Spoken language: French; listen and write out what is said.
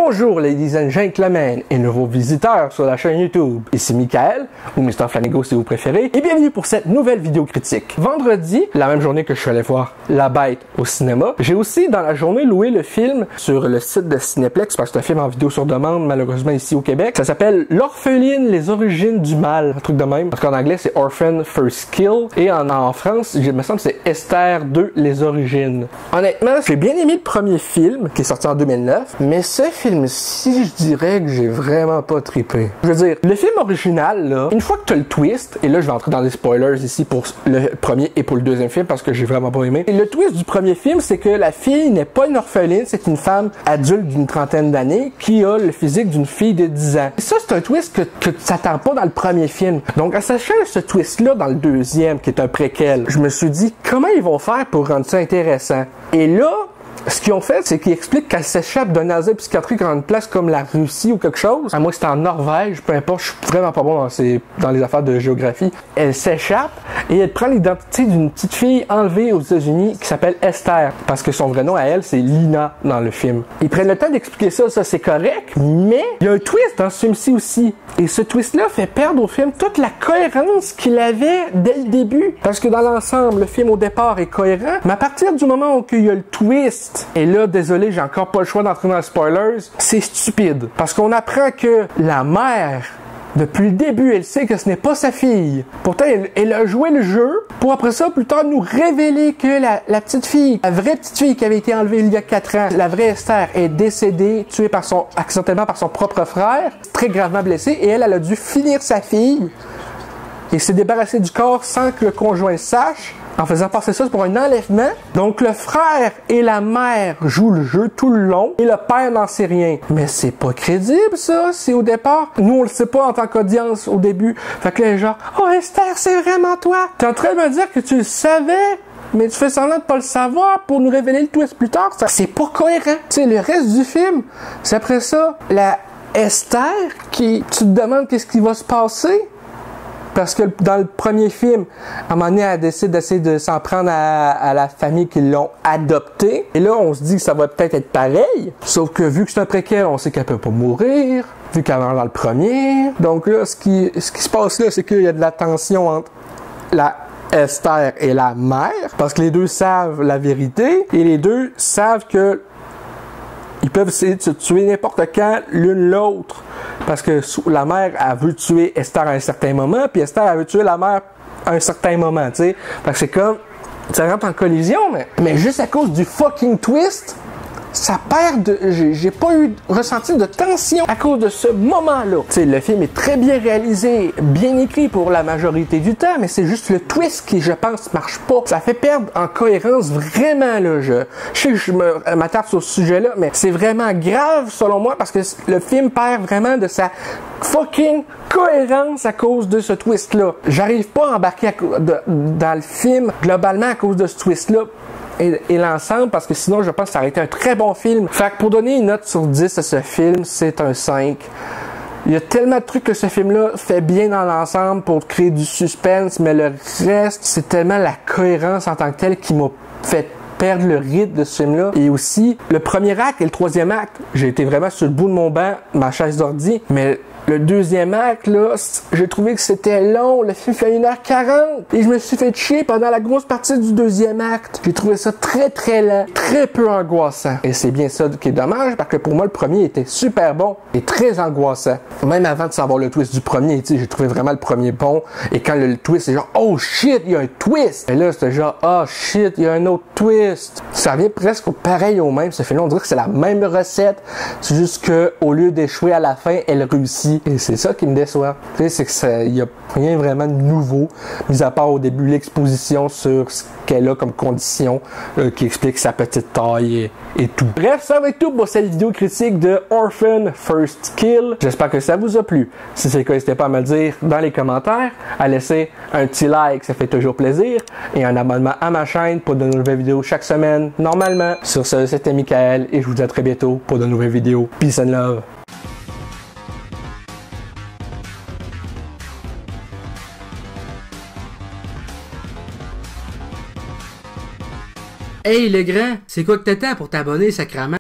Bonjour ladies and gentlemen et nouveaux visiteurs sur la chaîne YouTube. Ici Michael, ou Mr. Flanigo si vous préférez, et bienvenue pour cette nouvelle vidéo critique. Vendredi, la même journée que je suis allé voir La Bête au cinéma, j'ai aussi dans la journée loué le film sur le site de Cinéplex, parce que c'est un film en vidéo sur demande malheureusement ici au Québec. Ça s'appelle L'Orpheline, les origines du mal, un truc de même. Parce qu'en anglais c'est Orphan First Kill, et en France, il me semble que c'est Esther 2, les origines. Honnêtement, j'ai bien aimé le premier film, qui est sorti en 2009, mais ce film-ci, je dirais que j'ai vraiment pas trippé. Je veux dire, le film original, là, une fois que tu as le twist, et là je vais entrer dans des spoilers ici pour le premier et pour le deuxième film parce que j'ai vraiment pas aimé. Et le twist du premier film, c'est que la fille n'est pas une orpheline, c'est une femme adulte d'une trentaine d'années qui a le physique d'une fille de 10 ans. Et ça, c'est un twist que tu t'attends pas dans le premier film. Donc, en sachant ce twist-là dans le deuxième, qui est un préquel, je me suis dit, comment ils vont faire pour rendre ça intéressant? Et là, ce qu'ils ont fait, c'est qu'ils expliquent qu'elle s'échappe d'un asile psychiatrique dans une place comme la Russie ou quelque chose. À moi, c'était en Norvège, peu importe, je suis vraiment pas bon dans les affaires de géographie. Elle s'échappe et elle prend l'identité d'une petite fille enlevée aux États-Unis qui s'appelle Esther. Parce que son vrai nom à elle, c'est Lina dans le film. Ils prennent le temps d'expliquer ça c'est correct, mais il y a un twist dans ce film-ci aussi. Et ce twist-là fait perdre au film toute la cohérence qu'il avait dès le début. Parce que dans l'ensemble, le film au départ est cohérent, mais à partir du moment où il y a le twist, et là, désolé, j'ai encore pas le choix d'entrer dans les spoilers, c'est stupide. Parce qu'on apprend que la mère, depuis le début, elle sait que ce n'est pas sa fille. Pourtant, elle a joué le jeu pour après ça, plus tard, nous révéler que la petite fille, la vraie petite fille qui avait été enlevée il y a 4 ans, la vraie Esther, est décédée, tuée accidentellement par son propre frère, très gravement blessée, et elle a dû finir sa fille et s'est débarrassée du corps sans que le conjoint sache, en faisant passer ça pour un enlèvement. Donc le frère et la mère jouent le jeu tout le long et le père n'en sait rien. Mais c'est pas crédible ça, c'est au départ. Nous on le sait pas en tant qu'audience au début. Fait que les gens, oh Esther, c'est vraiment toi. T'es en train de me dire que tu le savais, mais tu fais semblant de pas le savoir pour nous révéler le twist plus tard. C'est pas cohérent. Tu sais, le reste du film, c'est après ça, la Esther tu te demandes qu'est-ce qui va se passer. Parce que dans le premier film, à un moment donné, elle décide d'essayer de s'en prendre à la famille qui l'ont adoptée. Et là, on se dit que ça va peut-être être pareil. Sauf que vu que c'est un préquel, on sait qu'elle peut pas mourir. Vu qu'elle meurt dans le premier. Donc là, ce qui se passe là, c'est qu'il y a de la tension entre la Esther et la mère. Parce que les deux savent la vérité. Et les deux savent que ils peuvent essayer de se tuer n'importe quand l'une l'autre. Parce que la mère, elle veut tuer Esther à un certain moment, puis Esther, elle veut tuer la mère à un certain moment, tu sais. Fait que c'est comme, ça rentre en collision, mais juste à cause du fucking twist, ça perd de... J'ai pas ressenti de tension à cause de ce moment-là. Tu sais, le film est très bien réalisé, bien écrit pour la majorité du temps, mais c'est juste le twist qui, je pense, marche pas. Ça fait perdre en cohérence vraiment, là. Je sais que je m'attarde sur ce sujet-là, mais c'est vraiment grave, selon moi, parce que le film perd vraiment de sa fucking cohérence à cause de ce twist-là. J'arrive pas à embarquer dans le film, globalement, à cause de ce twist-là. Et l'ensemble, parce que sinon je pense que ça aurait été un très bon film. Fait que pour donner une note sur 10 à ce film, c'est un 5. Il y a tellement de trucs que ce film-là fait bien dans l'ensemble pour créer du suspense, mais le reste, c'est tellement la cohérence en tant que telle qui m'a fait perdre le rythme de ce film-là. Et aussi, le premier acte et le troisième acte, j'ai été vraiment sur le bout de mon banc, ma chaise d'ordi, mais le deuxième acte, là, j'ai trouvé que c'était long. Le film fait 1h40. Et je me suis fait chier pendant la grosse partie du deuxième acte. J'ai trouvé ça très très lent, très peu angoissant. Et c'est bien ça qui est dommage, parce que pour moi, le premier était super bon et très angoissant. Même avant de savoir le twist du premier, tu sais, j'ai trouvé vraiment le premier bon. Et quand le twist, c'est genre, oh shit, il y a un twist. Et là, c'était genre, oh shit, il y a un autre twist. Ça revient presque pareil au même. Ce film-là, on dirait que c'est la même recette. C'est juste que, au lieu d'échouer à la fin, elle réussit. Et c'est ça qui me déçoit. Tu sais, c'est que il y a rien vraiment de nouveau, mis à part au début l'exposition sur ce qu'elle a comme condition, qui explique sa petite taille et tout. Bref, ça va être tout pour cette vidéo critique de Orphan First Kill. J'espère que ça vous a plu. Si c'est le cas, n'hésitez pas à me le dire dans les commentaires, à laisser un petit like, ça fait toujours plaisir, et un abonnement à ma chaîne pour de nouvelles vidéos chaque semaine, normalement. Sur ce, c'était Michael, et je vous dis à très bientôt pour de nouvelles vidéos. Peace and love. Hey le grand, c'est quoi que t'attends pour t'abonner, sacrément?